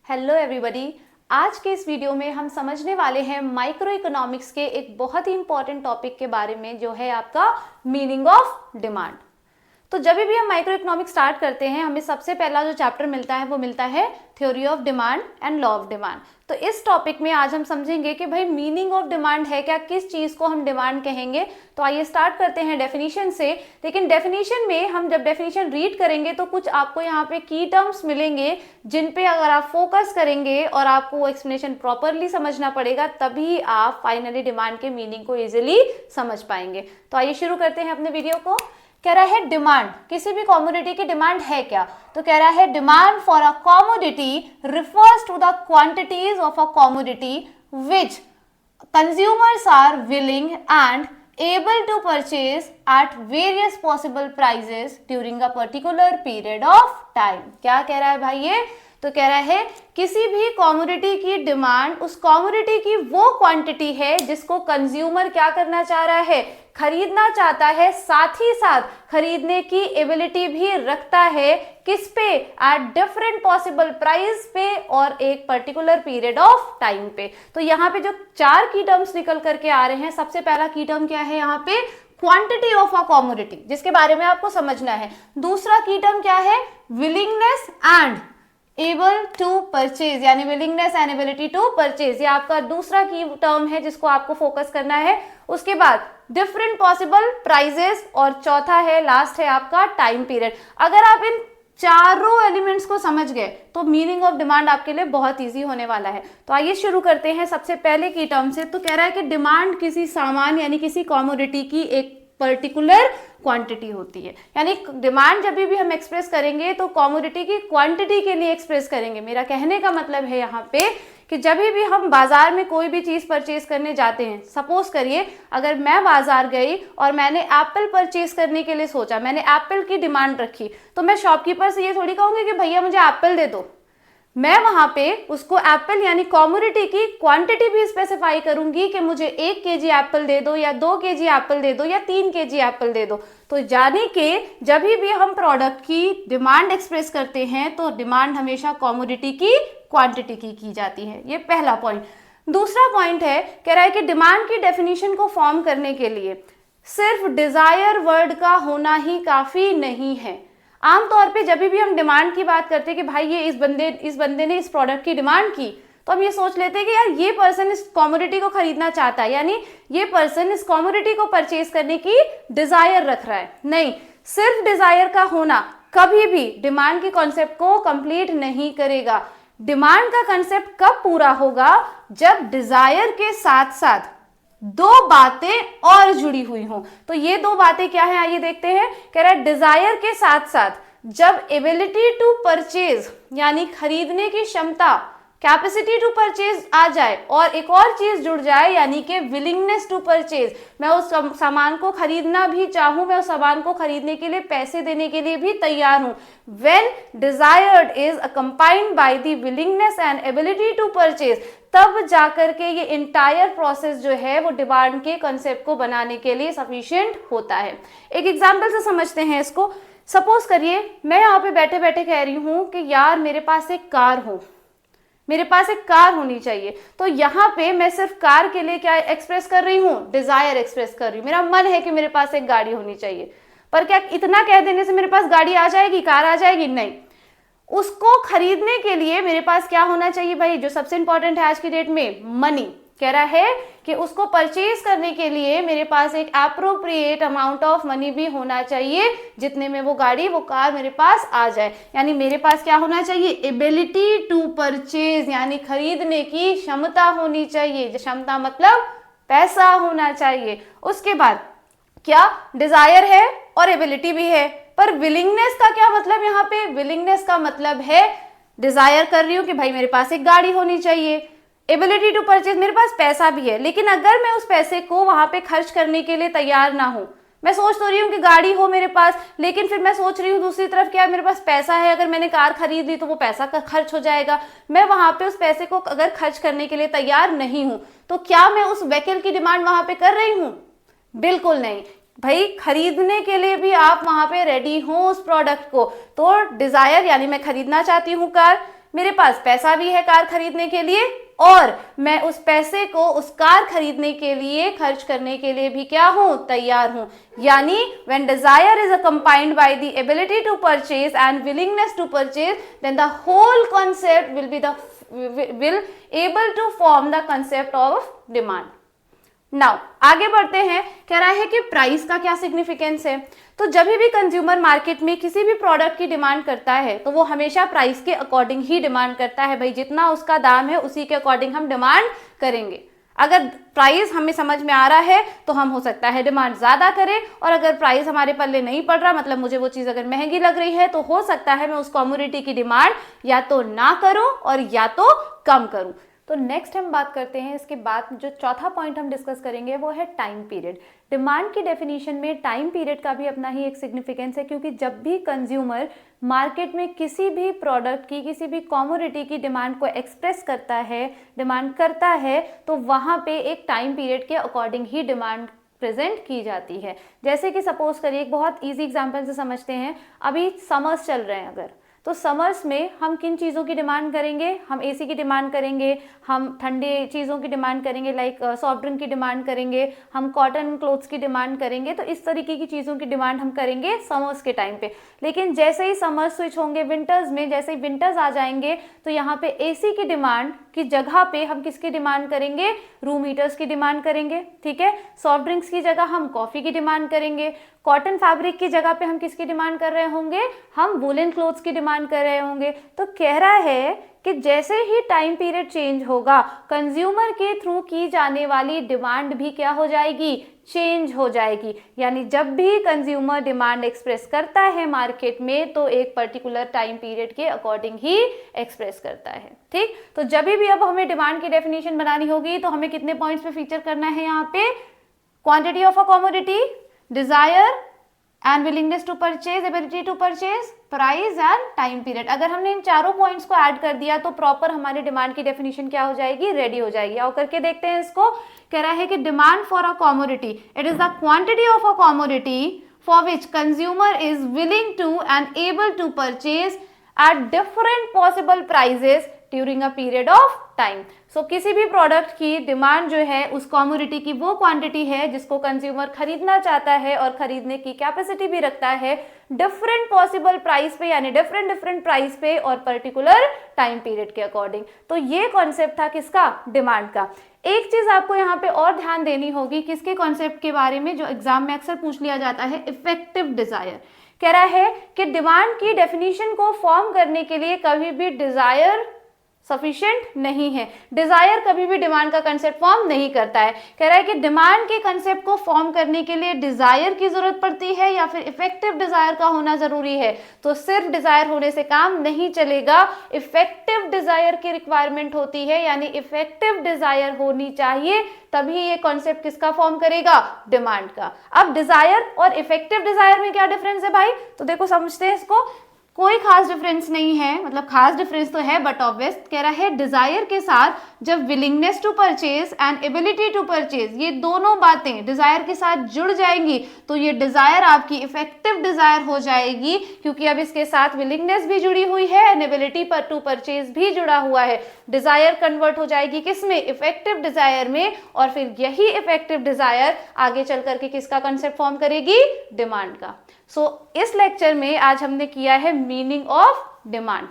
Hello everybody. आज के इस वीडियो में हम समझने वाले हैं माइक्रो इकोनॉमिक्स के एक बहुत ही इंपॉर्टेंट टॉपिक के बारे में, जो है आपका मीनिंग ऑफ डिमांड। तो जब भी हम माइक्रो इकोनॉमिक्स स्टार्ट करते हैं, हमें सबसे पहला जो चैप्टर मिलता है वो मिलता है theory of demand and law of demand. तो इस टॉपिक में आज हम समझेंगे कि भाई मीनिंग ऑफ डिमांड है क्या, किस चीज को हम डिमांड कहेंगे। तो आइए स्टार्ट करते हैं डेफिनेशन से। लेकिन डेफिनेशन में हम जब डेफिनेशन रीड करेंगे तो कुछ आपको यहाँ पे की टर्म्स मिलेंगे जिन पे अगर आप फोकस करेंगे और आपको वो एक्सप्लेनेशन प्रॉपरली समझना पड़ेगा, तभी आप फाइनली डिमांड के मीनिंग को इजिली समझ पाएंगे। तो आइए शुरू करते हैं अपने वीडियो को। कह रहा है डिमांड, किसी भी कॉमोडिटी की डिमांड है क्या। तो कह रहा है demand for a commodity refers to the quantities of a commodity which consumers are willing and able to purchase at various possible prices during a particular period of time। क्या कह रहा है भाई ये? तो कह रहा है किसी भी कॉमोडिटी की डिमांड उस कॉमोडिटी की वो क्वांटिटी है जिसको कंज्यूमर क्या करना चाह रहा है, खरीदना चाहता है, साथ ही साथ खरीदने की एबिलिटी भी रखता है। किस पे? एट डिफरेंट पॉसिबल प्राइस पे और एक पर्टिकुलर पीरियड ऑफ टाइम पे। तो यहाँ पे जो चार की टर्म्स निकल करके आ रहे हैं, सबसे पहला की टर्म क्या है यहाँ पे? क्वांटिटी ऑफ अ कॉमोडिटी, जिसके बारे में आपको समझना है। दूसरा की टर्म क्या है? Willingness and able to purchase, यानी willingness and ability to purchase, ये आपका दूसरा की टर्म है जिसको आपको फोकस करना है। उसके बाद डिफरेंट पॉसिबल प्राइजेस और चौथा है, लास्ट है आपका टाइम पीरियड। अगर आप इन चारों एलिमेंट्स को समझ गए तो मीनिंग ऑफ डिमांड आपके लिए बहुत इजी होने वाला है। तो आइए शुरू करते हैं सबसे पहले की टर्म से। तो कह रहा है कि डिमांड किसी सामान यानी किसी कॉमोडिटी की एक पर्टिकुलर क्वांटिटी होती है। यानी डिमांड जब भी हम एक्सप्रेस करेंगे तो कॉमोडिटी की क्वांटिटी के लिए एक्सप्रेस करेंगे। मेरा कहने का मतलब है यहाँ पे कि जब भी हम बाजार में कोई भी चीज परचेज करने जाते हैं, सपोज करिए अगर मैं बाजार गई और मैंने एप्पल परचेज करने के लिए सोचा, मैंने एप्पल की डिमांड रखी, तो मैं शॉपकीपर से ये थोड़ी कहूंगी कि भैया मुझे एप्पल दे दो। मैं वहां पे उसको एप्पल यानी कॉमोडिटी की क्वांटिटी भी स्पेसिफाई करूंगी कि मुझे 1 केजी एप्पल दे दो या 2 केजी एप्पल दे दो या 3 केजी एप्पल दे दो। तो जाने के जब भी हम प्रोडक्ट की डिमांड एक्सप्रेस करते हैं तो डिमांड हमेशा कॉमोडिटी की क्वांटिटी की जाती है। ये पहला पॉइंट। दूसरा पॉइंट है, कह रहा है कि डिमांड की डेफिनेशन को फॉर्म करने के लिए सिर्फ डिजायर वर्ड का होना ही काफी नहीं है। आमतौर पे जब भी हम डिमांड की बात करते हैं कि भाई ये इस बंदे ने इस प्रोडक्ट की डिमांड की, तो हम ये सोच लेते हैं कि यार ये पर्सन इस कॉमोडिटी को खरीदना चाहता है, यानी ये पर्सन इस कॉमोडिटी को परचेज करने की डिजायर रख रहा है। नहीं, सिर्फ डिजायर का होना कभी भी डिमांड की कॉन्सेप्ट को कंप्लीट नहीं करेगा। डिमांड का कंसेप्ट कब पूरा होगा? जब डिजायर के साथ साथ दो बातें और जुड़ी हुई हों। तो ये दो बातें क्या है, आइए देखते हैं। कह रहा है डिजायर के साथ साथ जब एबिलिटी टू परचेज यानी खरीदने की क्षमता, कैपेसिटी टू परचेज आ जाए और एक और चीज जुड़ जाए यानी कि विलिंगनेस टू परचेज, मैं उस सामान को खरीदना भी चाहूं, मैं उस सामान को खरीदने के लिए पैसे देने के लिए भी तैयार हूं। When desired is accompanied by the willingness and ability to purchase, तब जाकर के ये इंटायर प्रोसेस जो है वो डिमांड के कंसेप्ट को बनाने के लिए सफिशिएंट होता है। एक एग्जांपल से समझते हैं इसको। सपोज करिए मैं यहाँ पे बैठे बैठे कह रही हूँ कि यार मेरे पास एक कार हो, मेरे पास एक कार होनी चाहिए। तो यहाँ पे मैं सिर्फ कार के लिए क्या एक्सप्रेस कर रही हूँ? डिजायर एक्सप्रेस कर रही हूँ। मेरा मन है कि मेरे पास एक गाड़ी होनी चाहिए, पर क्या इतना कह देने से मेरे पास गाड़ी आ जाएगी, कार आ जाएगी? नहीं। उसको खरीदने के लिए मेरे पास क्या होना चाहिए भाई? जो सबसे इंपॉर्टेंट है आज की डेट में, मनी। कह रहा है कि उसको परचेज करने के लिए मेरे पास एक एप्रोप्रिएट अमाउंट ऑफ मनी भी होना चाहिए, जितने में वो गाड़ी, वो कार मेरे पास आ जाए। यानी मेरे पास क्या होना चाहिए? एबिलिटी टू परचेज, यानी खरीदने की क्षमता होनी चाहिए। क्षमता मतलब पैसा होना चाहिए। उसके बाद क्या? डिजायर है और एबिलिटी भी है, पर विलिंगनेस का क्या मतलब? यहाँ पे विलिंगनेस का मतलब है डिजायर कर रही हूँ कि भाई मेरे पास एक गाड़ी होनी चाहिए, एबिलिटी टू परचेज, मेरे पास पैसा भी है, लेकिन अगर मैं उस पैसे को वहां पे खर्च करने के लिए तैयार ना हूं, मैं सोच तो रही हूँ कि गाड़ी हो मेरे पास, लेकिन फिर मैं सोच रही हूँ दूसरी तरफ क्या मेरे पास पैसा है, अगर मैंने कार खरीद ली तो वो पैसा का खर्च हो जाएगा, मैं वहां पे उस पैसे को अगर खर्च करने के लिए तैयार नहीं हूं, तो क्या मैं उस व्हीकल की डिमांड वहां पे कर रही हूं? बिल्कुल नहीं। भाई खरीदने के लिए भी आप वहां पे रेडी हो उस प्रोडक्ट को, तो डिजायर यानी मैं खरीदना चाहती हूँ कार, मेरे पास पैसा भी है कार खरीदने के लिए और मैं उस पैसे को उस कार खरीदने के लिए खर्च करने के लिए भी क्या हूं, तैयार हूं। यानी when desire is accompanied by the ability to purchase and willingness to purchase, then the whole concept will able to form the concept of demand. Now आगे बढ़ते हैं, कह रहा है कि प्राइस का क्या सिग्निफिकेंस है। तो जब भी कंज्यूमर मार्केट में किसी भी प्रोडक्ट की डिमांड करता है तो वो हमेशा प्राइस के अकॉर्डिंग ही डिमांड करता है। भाई जितना उसका दाम है उसी के अकॉर्डिंग हम डिमांड करेंगे। अगर प्राइस हमें समझ में आ रहा है तो हम हो सकता है डिमांड ज्यादा करें, और अगर प्राइस हमारे पल्ले नहीं पड़ रहा, मतलब मुझे वो चीज अगर महंगी लग रही है, तो हो सकता है मैं उस कमोडिटी की डिमांड या तो ना करूं और या तो कम करूं। तो नेक्स्ट हम बात करते हैं, इसके बाद जो चौथा पॉइंट हम डिस्कस करेंगे वो है टाइम पीरियड। डिमांड की डेफिनेशन में टाइम पीरियड का भी अपना ही एक सिग्निफिकेंस है, क्योंकि जब भी कंज्यूमर मार्केट में किसी भी प्रोडक्ट की, किसी भी कमोडिटी की डिमांड को एक्सप्रेस करता है, डिमांड करता है, तो वहाँ पे एक टाइम पीरियड के अकॉर्डिंग ही डिमांड प्रेजेंट की जाती है। जैसे कि सपोज करिए, एक बहुत ईजी एग्जाम्पल से समझते हैं। अभी समर्स चल रहे हैं अगर, तो समर्स में हम किन चीज़ों की डिमांड करेंगे, हम एसी की डिमांड करेंगे, हम ठंडे चीज़ों की डिमांड करेंगे, लाइक सॉफ्ट ड्रिंक की डिमांड करेंगे, हम कॉटन क्लोथ्स की डिमांड करेंगे। तो इस तरीके की चीज़ों की डिमांड हम करेंगे समर्स के टाइम पे। लेकिन जैसे ही समर्स स्विच होंगे विंटर्स में, जैसे ही विंटर्स आ जाएंगे, तो यहाँ पे एसी की डिमांड की जगह पे हम किसकी डिमांड करेंगे, रूम हीटर्स की डिमांड करेंगे। ठीक है, सॉफ्ट ड्रिंक्स की जगह हम कॉफ़ी की डिमांड करेंगे, कॉटन फैब्रिक की जगह पे हम किसकी डिमांड कर रहे होंगे, हम वुलन क्लोथ्स की डिमांड कर रहे होंगे। तो कह रहा है कि जैसे ही टाइम पीरियड चेंज होगा, कंज्यूमर के थ्रू की जाने वाली डिमांड भी क्या हो जाएगी, चेंज हो जाएगी। यानी जब भी कंज्यूमर डिमांड एक्सप्रेस करता है मार्केट में, तो एक पर्टिकुलर टाइम पीरियड के अकॉर्डिंग ही एक्सप्रेस करता है। ठीक, तो जब भी अब हमें डिमांड की डेफिनेशन बनानी होगी तो हमें कितने पॉइंट्स पे फीचर करना है यहाँ पे, quantity of a commodity, desire and willingness to purchase, ability to purchase, price and time period. अगर हमने इन चारों पॉइंट्स को ऐड कर दिया तो प्रॉपर हमारी डिमांड की डेफिनेशन क्या हो जाएगी, रेडी हो जाएगी। और करके देखते हैं इसको। कह रहा है कि demand for a commodity, it is the quantity of a commodity for which consumer is willing to and able to purchase at different possible prices during a period of time. So किसी भी product की demand जो है उस commodity की वो quantity है जिसको कंज्यूमर खरीदना चाहता है और खरीदने की कैपेसिटी भी रखता है डिफरेंट पॉसिबल प्राइस पे, यानी डिफरेंट प्राइस पे और पर्टिकुलर टाइम पीरियड के अकॉर्डिंग। तो ये कॉन्सेप्ट था किसका, डिमांड का। एक चीज आपको यहाँ पे और ध्यान देनी होगी, किसके कॉन्सेप्ट के बारे में, जो एग्जाम में अक्सर पूछ लिया जाता है, इफेक्टिव डिजायर। कह रहा है कि डिमांड की डेफिनेशन को फॉर्म करने के लिए कभी भी डिजायर सफिशिएंट नहीं है। डिजायर कभी भी डिमांड का कंसेप्ट फॉर्म नहीं करता है। कह रहा है कि डिमांड के कंसेप्ट को फॉर्म करने के लिए डिजायर की जरूरत पड़ती है या फिर इफेक्टिव डिजायर का होना जरूरी है। तो सिर्फ डिजायर होने से काम नहीं चलेगा, इफेक्टिव डिजायर की रिक्वायरमेंट होती है, यानी इफेक्टिव डिजायर होनी चाहिए, तभी ये कॉन्सेप्ट किसका फॉर्म करेगा, डिमांड का। अब डिजायर और इफेक्टिव डिजायर में क्या डिफरेंस है भाई, तो देखो समझते हैं इसको। कोई खास डिफरेंस नहीं है, मतलब खास डिफरेंस तो है बट ऑब्वियस। कह रहा है डिजायर के साथ जब willingness to purchase and ability to purchase, ये दोनों बातें डिजायर के साथ जुड़ जाएंगी तो ये डिजायर आपकी इफेक्टिव डिजायर हो जाएगी, क्योंकि अब इसके साथ विलिंगनेस भी जुड़ी हुई है एंड एबिलिटी पर टू परचेज भी जुड़ा हुआ है। डिजायर कन्वर्ट हो जाएगी किसमें, इफेक्टिव डिजायर में, और फिर यही इफेक्टिव डिजायर आगे चल करके किसका कंसेप्ट फॉर्म करेगी, डिमांड का। सो इस लेक्चर में आज हमने किया है मीनिंग ऑफ डिमांड।